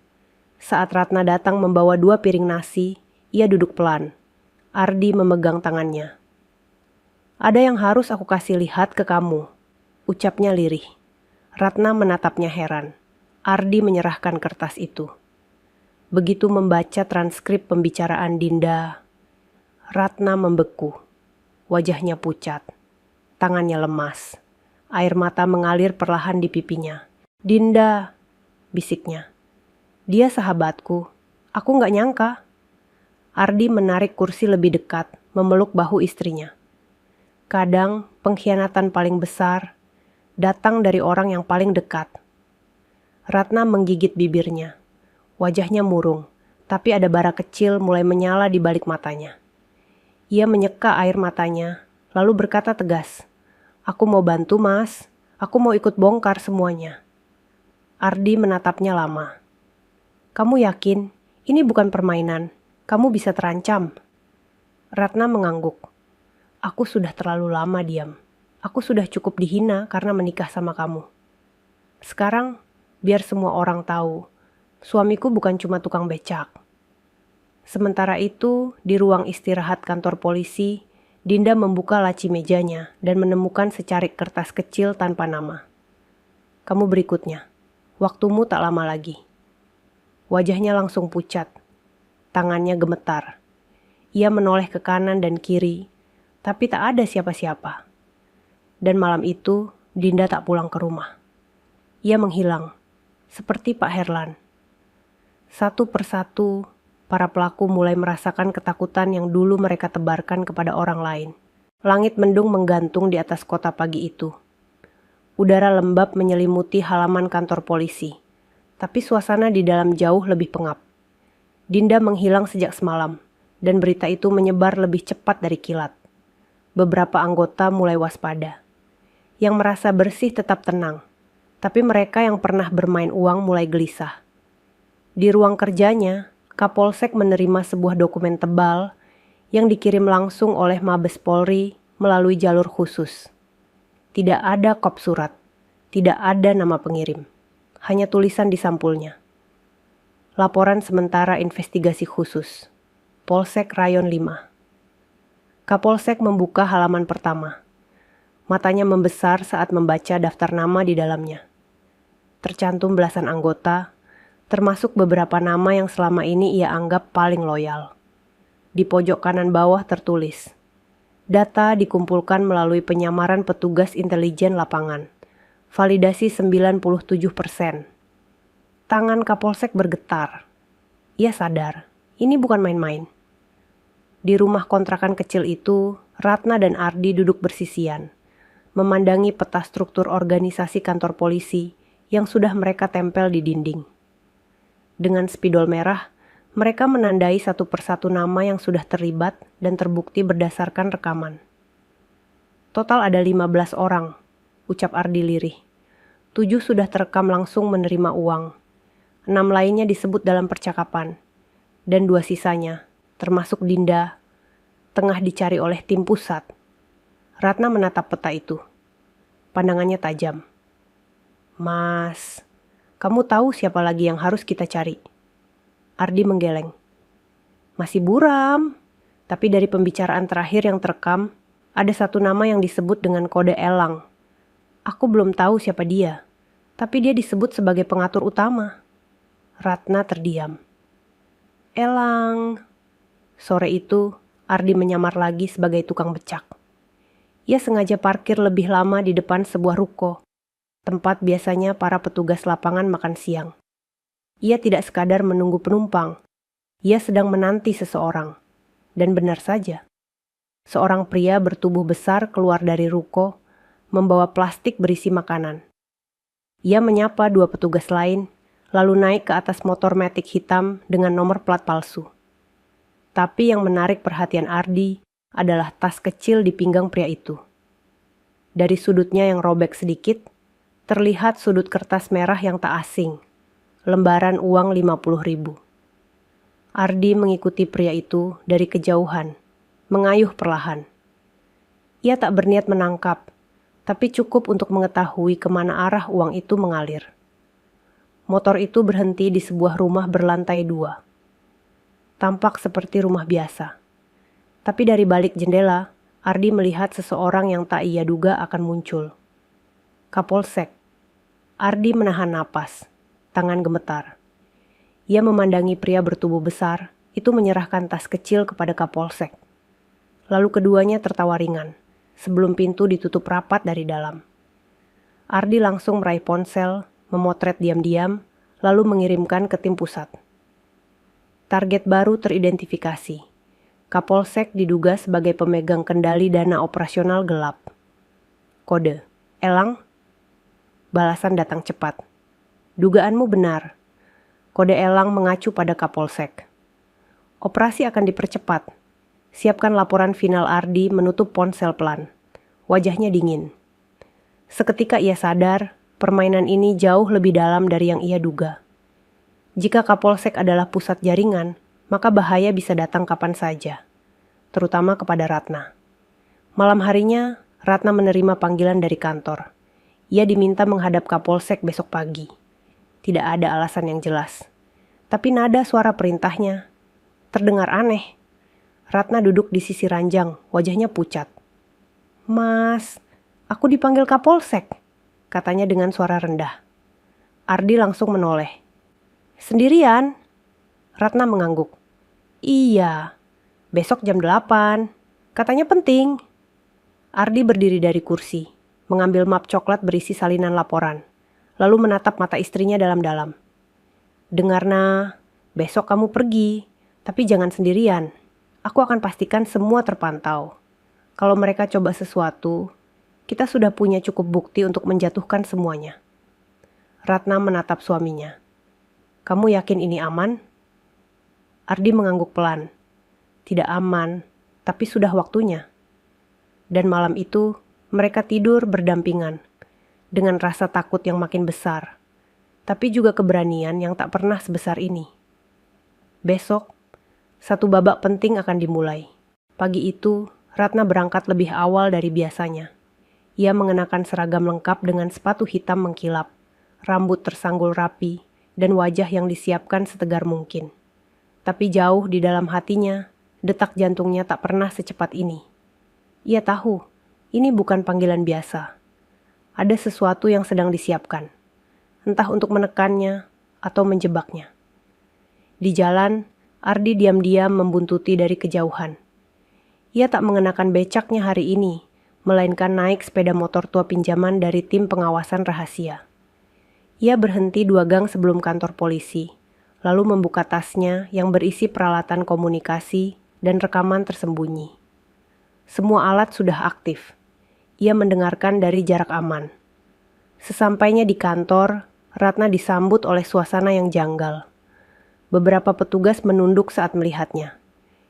B: Saat Ratna datang membawa 2 piring nasi, ia duduk pelan. Ardi memegang tangannya. Ada yang harus aku kasih lihat ke kamu, ucapnya lirih. Ratna menatapnya heran. Ardi menyerahkan kertas itu. Begitu membaca transkrip pembicaraan Dinda, Ratna membeku. Wajahnya pucat. Tangannya lemas. Air mata mengalir perlahan di pipinya. Dinda, bisiknya. Dia sahabatku. Aku gak nyangka. Ardi menarik kursi lebih dekat, memeluk bahu istrinya. Kadang pengkhianatan paling besar datang dari orang yang paling dekat. Ratna menggigit bibirnya. Wajahnya murung, tapi ada bara kecil mulai menyala di balik matanya. Ia menyeka air matanya, lalu berkata tegas, "Aku mau bantu, Mas. Aku mau ikut bongkar semuanya." Ardi menatapnya lama. "Kamu yakin? Ini bukan permainan. Kamu bisa terancam." Ratna mengangguk. "Aku sudah terlalu lama diam. Aku sudah cukup dihina karena menikah sama kamu. Sekarang, biar semua orang tahu, suamiku bukan cuma tukang becak." Sementara itu, di ruang istirahat kantor polisi, Dinda membuka laci mejanya dan menemukan secarik kertas kecil tanpa nama. "Kamu berikutnya. Waktumu tak lama lagi." Wajahnya langsung pucat. Tangannya gemetar. Ia menoleh ke kanan dan kiri, tapi tak ada siapa-siapa. Dan malam itu, Dinda tak pulang ke rumah. Ia menghilang, seperti Pak Herlan. Satu persatu, para pelaku mulai merasakan ketakutan yang dulu mereka tebarkan kepada orang lain. Langit mendung menggantung di atas kota pagi itu. Udara lembab menyelimuti halaman kantor polisi, tapi suasana di dalam jauh lebih pengap. Dinda menghilang sejak semalam, dan berita itu menyebar lebih cepat dari kilat. Beberapa anggota mulai waspada. Yang merasa bersih tetap tenang, tapi mereka yang pernah bermain uang mulai gelisah. Di ruang kerjanya, Kapolsek menerima sebuah dokumen tebal yang dikirim langsung oleh Mabes Polri melalui jalur khusus. Tidak ada kop surat, tidak ada nama pengirim, hanya tulisan di sampulnya. Laporan sementara investigasi khusus, Polsek Rayon 5. Kapolsek membuka halaman pertama. Matanya membesar saat membaca daftar nama di dalamnya. Tercantum belasan anggota, termasuk beberapa nama yang selama ini ia anggap paling loyal. Di pojok kanan bawah tertulis, data dikumpulkan melalui penyamaran petugas intelijen lapangan. Validasi 97%. Tangan Kapolsek bergetar. Ia sadar, ini bukan main-main. Di rumah kontrakan kecil itu, Ratna dan Ardi duduk bersisian, memandangi peta struktur organisasi kantor polisi yang sudah mereka tempel di dinding. Dengan spidol merah, mereka menandai satu persatu nama yang sudah terlibat dan terbukti berdasarkan rekaman. Total ada 15 orang, ucap Ardi lirih. 7 sudah terekam langsung menerima uang. 6 lainnya disebut dalam percakapan. Dan 2 sisanya, termasuk Dinda, tengah dicari oleh tim pusat. Ratna menatap peta itu. Pandangannya tajam. Mas, kamu tahu siapa lagi yang harus kita cari? Ardi menggeleng. Masih buram. Tapi dari pembicaraan terakhir yang terekam, ada satu nama yang disebut dengan kode Elang. Aku belum tahu siapa dia, tapi dia disebut sebagai pengatur utama. Ratna terdiam. Elang. Sore itu, Ardi menyamar lagi sebagai tukang becak. Ia sengaja parkir lebih lama di depan sebuah ruko, tempat biasanya para petugas lapangan makan siang. Ia tidak sekadar menunggu penumpang, ia sedang menanti seseorang. Dan benar saja, seorang pria bertubuh besar keluar dari ruko, membawa plastik berisi makanan. Ia menyapa 2 petugas lain, lalu naik ke atas motor Matic hitam dengan nomor plat palsu. Tapi yang menarik perhatian Ardi adalah tas kecil di pinggang pria itu. Dari sudutnya yang robek sedikit, terlihat sudut kertas merah yang tak asing, lembaran uang 50.000. Ardi mengikuti pria itu dari kejauhan, mengayuh perlahan. Ia tak berniat menangkap, tapi cukup untuk mengetahui kemana arah uang itu mengalir. Motor itu berhenti di sebuah rumah berlantai 2. Tampak seperti rumah biasa. Tapi dari balik jendela, Ardi melihat seseorang yang tak ia duga akan muncul. Kapolsek. Ardi menahan napas, tangan gemetar. Ia memandangi pria bertubuh besar, itu menyerahkan tas kecil kepada Kapolsek. Lalu keduanya tertawa ringan, sebelum pintu ditutup rapat dari dalam. Ardi langsung meraih ponsel, memotret diam-diam, lalu mengirimkan ke tim pusat. Target baru teridentifikasi. Kapolsek diduga sebagai pemegang kendali dana operasional gelap. Kode, Elang. Balasan datang cepat. Dugaanmu benar. Kode Elang mengacu pada Kapolsek. Operasi akan dipercepat. Siapkan laporan final. Ardi menutup ponsel pelan. Wajahnya dingin. Seketika ia sadar, permainan ini jauh lebih dalam dari yang ia duga. Jika Kapolsek adalah pusat jaringan, maka bahaya bisa datang kapan saja, terutama kepada Ratna. Malam harinya, Ratna menerima panggilan dari kantor. Ia diminta menghadap Kapolsek besok pagi. Tidak ada alasan yang jelas. Tapi nada suara perintahnya terdengar aneh. Ratna duduk di sisi ranjang, wajahnya pucat. Mas, aku dipanggil Kapolsek, katanya dengan suara rendah. Ardi langsung menoleh. Sendirian? Ratna mengangguk. Iya, besok jam 8. Katanya penting. Ardi berdiri dari kursi, mengambil map coklat berisi salinan laporan, lalu menatap mata istrinya dalam-dalam. Dengarna, besok kamu pergi, tapi jangan sendirian. Aku akan pastikan semua terpantau. Kalau mereka coba sesuatu, kita sudah punya cukup bukti untuk menjatuhkan semuanya. Ratna menatap suaminya. Kamu yakin ini aman? Ardi mengangguk pelan. Tidak aman, tapi sudah waktunya. Dan malam itu, mereka tidur berdampingan, dengan rasa takut yang makin besar, tapi juga keberanian yang tak pernah sebesar ini. Besok, satu babak penting akan dimulai. Pagi itu, Ratna berangkat lebih awal dari biasanya. Ia mengenakan seragam lengkap dengan sepatu hitam mengkilap, rambut tersanggul rapi, dan wajah yang disiapkan setegar mungkin. Tapi jauh di dalam hatinya, detak jantungnya tak pernah secepat ini. Ia tahu, ini bukan panggilan biasa. Ada sesuatu yang sedang disiapkan, entah untuk menekannya atau menjebaknya. Di jalan, Ardi diam-diam membuntuti dari kejauhan. Ia tak mengenakan becaknya hari ini, melainkan naik sepeda motor tua pinjaman dari tim pengawasan rahasia. Ia berhenti 2 gang sebelum kantor polisi, lalu membuka tasnya yang berisi peralatan komunikasi dan rekaman tersembunyi. Semua alat sudah aktif. Ia mendengarkan dari jarak aman. Sesampainya di kantor, Ratna disambut oleh suasana yang janggal. Beberapa petugas menunduk saat melihatnya.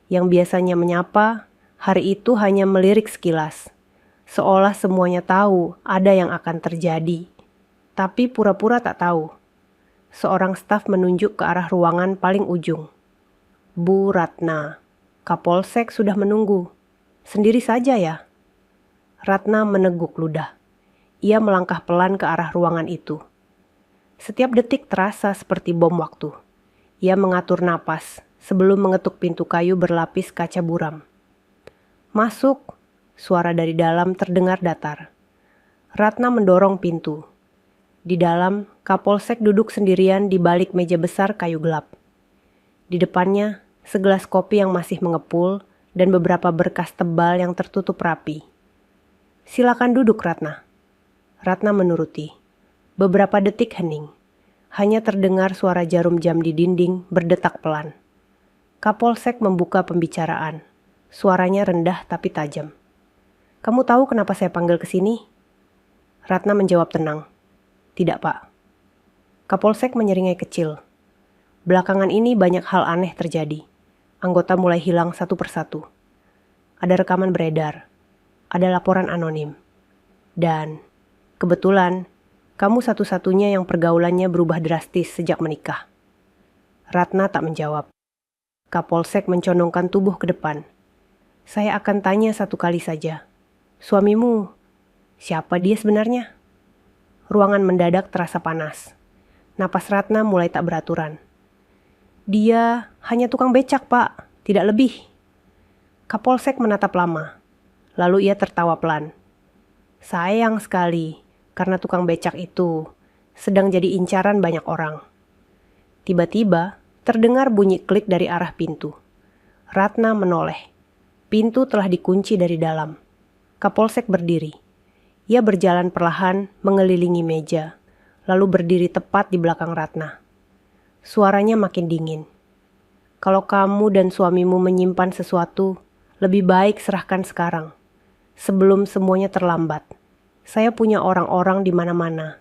B: Yang biasanya menyapa, hari itu hanya melirik sekilas. Seolah semuanya tahu ada yang akan terjadi. tapi pura-pura tak tahu. Seorang staf menunjuk ke arah ruangan paling ujung. Bu Ratna, Kapolsek sudah menunggu. Sendiri saja ya? Ratna meneguk ludah. Ia melangkah pelan ke arah ruangan itu. Setiap detik terasa seperti bom waktu. Ia mengatur napas sebelum mengetuk pintu kayu berlapis kaca buram. Masuk, suara dari dalam terdengar datar. Ratna mendorong pintu. Di dalam, Kapolsek duduk sendirian di balik meja besar kayu gelap. Di depannya, segelas kopi yang masih mengepul dan beberapa berkas tebal yang tertutup rapi. Silakan duduk, Ratna. Ratna menuruti. Beberapa detik hening. Hanya terdengar suara jarum jam di dinding berdetak pelan. Kapolsek membuka pembicaraan. Suaranya rendah tapi tajam. Kamu tahu kenapa saya panggil ke sini? Ratna menjawab tenang. Tidak, Pak. Kapolsek menyeringai kecil. Belakangan ini banyak hal aneh terjadi. Anggota mulai hilang satu persatu. Ada rekaman beredar. Ada laporan anonim. Dan kebetulan, kamu satu-satunya yang pergaulannya berubah drastis sejak menikah. Ratna tak menjawab. Kapolsek mencondongkan tubuh ke depan. Saya akan tanya satu kali saja. Suamimu, siapa dia sebenarnya? Ruangan mendadak terasa panas. Napas Ratna mulai tak beraturan. Dia hanya tukang becak, Pak. Tidak lebih. Kapolsek menatap lama. Lalu ia tertawa pelan. Sayang sekali, karena tukang becak itu sedang jadi incaran banyak orang. Tiba-tiba, terdengar bunyi klik dari arah pintu. Ratna menoleh. Pintu telah dikunci dari dalam. Kapolsek berdiri. Ia berjalan perlahan mengelilingi meja, lalu berdiri tepat di belakang Ratna. Suaranya makin dingin. Kalau kamu dan suamimu menyimpan sesuatu, lebih baik serahkan sekarang, sebelum semuanya terlambat. Saya punya orang-orang di mana-mana,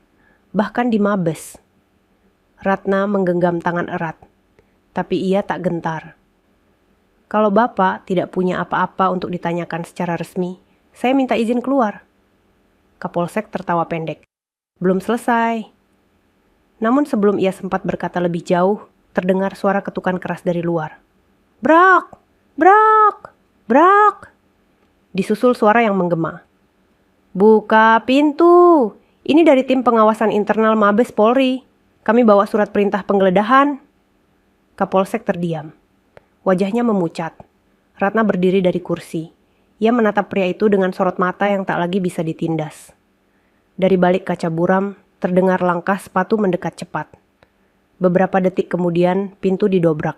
B: bahkan di Mabes. Ratna menggenggam tangan erat, tapi ia tak gentar. Kalau Bapak tidak punya apa-apa untuk ditanyakan secara resmi, saya minta izin keluar. Kapolsek tertawa pendek. Belum selesai. Namun sebelum ia sempat berkata lebih jauh, terdengar suara ketukan keras dari luar. Brak! Brak! Brak! Disusul suara yang menggema. Buka pintu! Ini dari tim pengawasan internal Mabes Polri. Kami bawa surat perintah penggeledahan. Kapolsek terdiam. Wajahnya memucat. Ratna berdiri dari kursi. Ia menatap pria itu dengan sorot mata yang tak lagi bisa ditindas. Dari balik kaca buram, terdengar langkah sepatu mendekat cepat. Beberapa detik kemudian, pintu didobrak.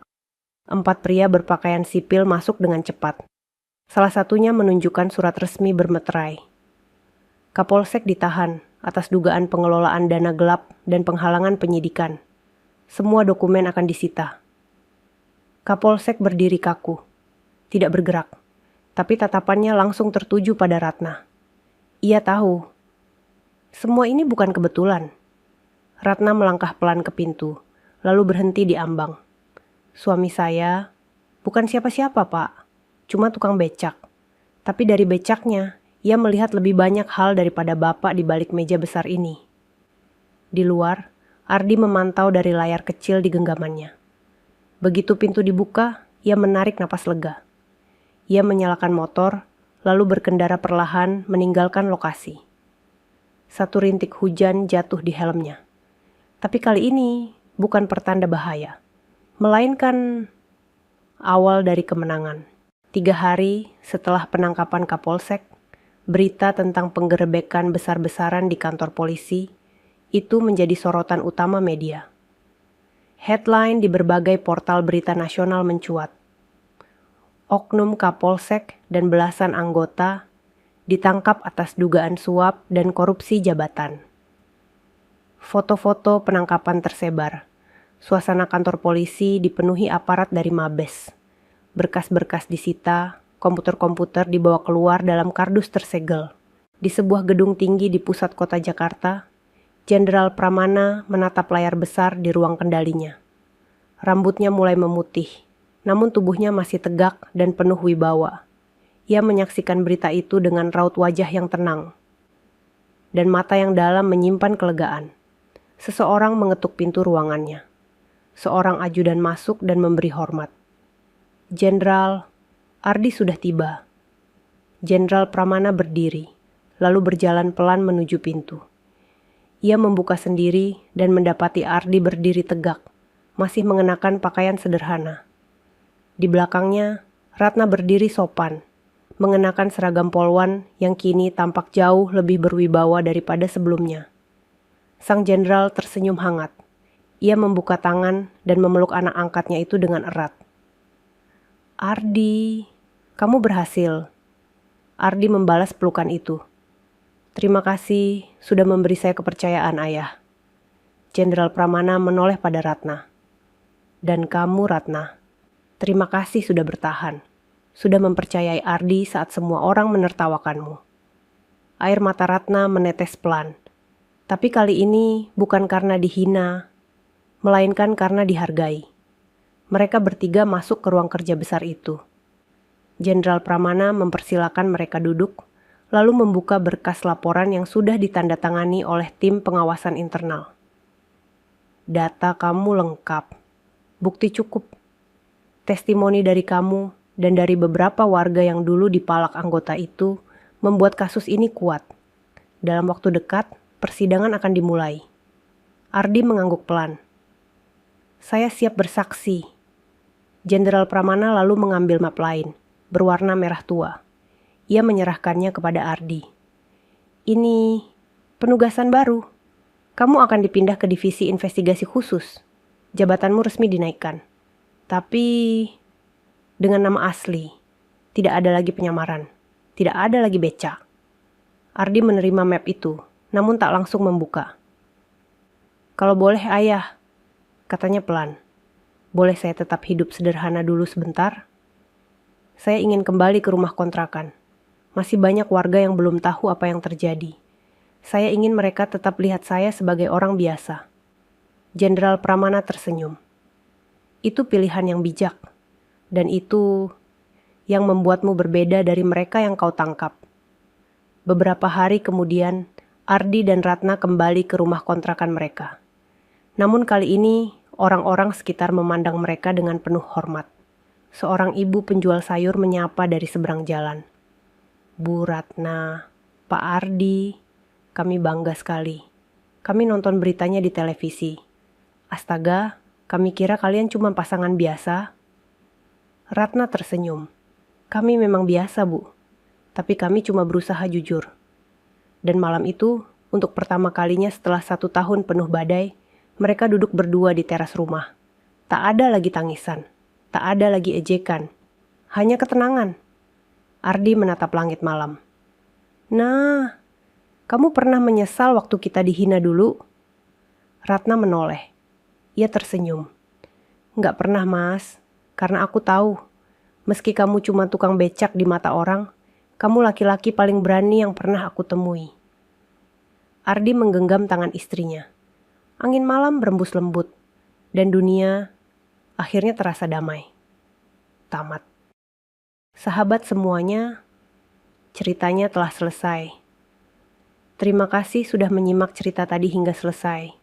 B: 4 pria berpakaian sipil masuk dengan cepat. Salah satunya menunjukkan surat resmi bermeterai. Kapolsek ditahan atas dugaan pengelolaan dana gelap dan penghalangan penyidikan. Semua dokumen akan disita. Kapolsek berdiri kaku, tidak bergerak. Tapi tatapannya langsung tertuju pada Ratna. Ia tahu, semua ini bukan kebetulan. Ratna melangkah pelan ke pintu, lalu berhenti di ambang. Suami saya bukan siapa-siapa, Pak. Cuma tukang becak. Tapi dari becaknya, ia melihat lebih banyak hal daripada Bapak di balik meja besar ini. Di luar, Ardi memantau dari layar kecil di genggamannya. Begitu pintu dibuka, ia menarik napas lega. Ia menyalakan motor, lalu berkendara perlahan meninggalkan lokasi. Satu rintik hujan jatuh di helmnya. Tapi kali ini bukan pertanda bahaya, melainkan awal dari kemenangan. 3 hari setelah penangkapan Kapolsek, berita tentang penggerebekan besar-besaran di kantor polisi itu menjadi sorotan utama media. Headline di berbagai portal berita nasional mencuat. Oknum Kapolsek dan belasan anggota ditangkap atas dugaan suap dan korupsi jabatan. Foto-foto penangkapan tersebar. Suasana kantor polisi dipenuhi aparat dari Mabes. Berkas-berkas disita, komputer-komputer dibawa keluar dalam kardus tersegel. Di sebuah gedung tinggi di pusat kota Jakarta, Jenderal Pramana menatap layar besar di ruang kendalinya. Rambutnya mulai memutih. Namun tubuhnya masih tegak dan penuh wibawa. Ia menyaksikan berita itu dengan raut wajah yang tenang. Dan mata yang dalam menyimpan kelegaan. Seseorang mengetuk pintu ruangannya. Seorang ajudan masuk dan memberi hormat. "Jenderal, Ardi sudah tiba." Jenderal Pramana berdiri, lalu berjalan pelan menuju pintu. Ia membuka sendiri dan mendapati Ardi berdiri tegak, masih mengenakan pakaian sederhana. Di belakangnya, Ratna berdiri sopan, mengenakan seragam polwan yang kini tampak jauh lebih berwibawa daripada sebelumnya. Sang jenderal tersenyum hangat. Ia membuka tangan dan memeluk anak angkatnya itu dengan erat. "Ardi, kamu berhasil." Ardi membalas pelukan itu. "Terima kasih sudah memberi saya kepercayaan, Ayah." Jenderal Pramana menoleh pada Ratna. "Dan kamu, Ratna, terima kasih sudah bertahan, sudah mempercayai Ardi saat semua orang menertawakanmu." Air mata Ratna menetes pelan. Tapi kali ini bukan karena dihina, melainkan karena dihargai. Mereka bertiga masuk ke ruang kerja besar itu. Jenderal Pramana mempersilakan mereka duduk, lalu membuka berkas laporan yang sudah ditandatangani oleh tim pengawasan internal. "Data kamu lengkap, bukti cukup. Testimoni dari kamu dan dari beberapa warga yang dulu dipalak anggota itu membuat kasus ini kuat. Dalam waktu dekat, persidangan akan dimulai." Ardi mengangguk pelan. "Saya siap bersaksi." Jenderal Pramana lalu mengambil map lain, berwarna merah tua. Ia menyerahkannya kepada Ardi. "Ini penugasan baru. Kamu akan dipindah ke divisi investigasi khusus. Jabatanmu resmi dinaikkan. Tapi dengan nama asli. Tidak ada lagi penyamaran. Tidak ada lagi beca." Ardi menerima map itu, namun tak langsung membuka. "Kalau boleh, Ayah," katanya pelan. "Boleh saya tetap hidup sederhana dulu sebentar? Saya ingin kembali ke rumah kontrakan. Masih banyak warga yang belum tahu apa yang terjadi. Saya ingin mereka tetap lihat saya sebagai orang biasa." Jenderal Pramana tersenyum. "Itu pilihan yang bijak. Dan itu yang membuatmu berbeda dari mereka yang kau tangkap." Beberapa hari kemudian, Ardi dan Ratna kembali ke rumah kontrakan mereka. Namun kali ini, orang-orang sekitar memandang mereka dengan penuh hormat. Seorang ibu penjual sayur menyapa dari seberang jalan. "Bu Ratna, Pak Ardi, kami bangga sekali. Kami nonton beritanya di televisi. Astaga, kami kira kalian cuma pasangan biasa." Ratna tersenyum. "Kami memang biasa, Bu. Tapi kami cuma berusaha jujur." Dan malam itu, untuk pertama kalinya setelah 1 tahun penuh badai, mereka duduk berdua di teras rumah. Tak ada lagi tangisan, tak ada lagi ejekan, hanya ketenangan. Ardi menatap langit malam. "Nah, kamu pernah menyesal waktu kita dihina dulu?" Ratna menoleh. Ia tersenyum. "Nggak pernah, Mas, karena aku tahu, meski kamu cuma tukang becak di mata orang, kamu laki-laki paling berani yang pernah aku temui." Ardi menggenggam tangan istrinya. Angin malam berembus lembut, dan dunia akhirnya terasa damai. Tamat. Sahabat semuanya, ceritanya telah selesai. Terima kasih sudah menyimak cerita tadi hingga selesai.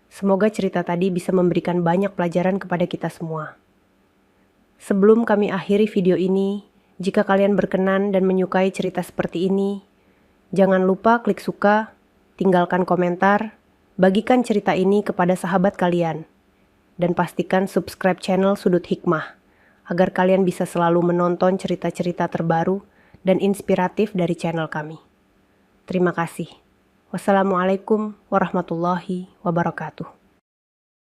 B: Semoga cerita tadi bisa memberikan banyak pelajaran kepada kita semua. Sebelum kami akhiri video ini, jika kalian berkenan dan menyukai cerita seperti ini, jangan lupa klik suka, tinggalkan komentar, bagikan cerita ini kepada sahabat kalian, dan pastikan subscribe channel Sudut Hikmah, agar kalian bisa selalu menonton cerita-cerita terbaru dan inspiratif dari channel kami. Terima kasih. Wassalamualaikum warahmatullahi wabarakatuh.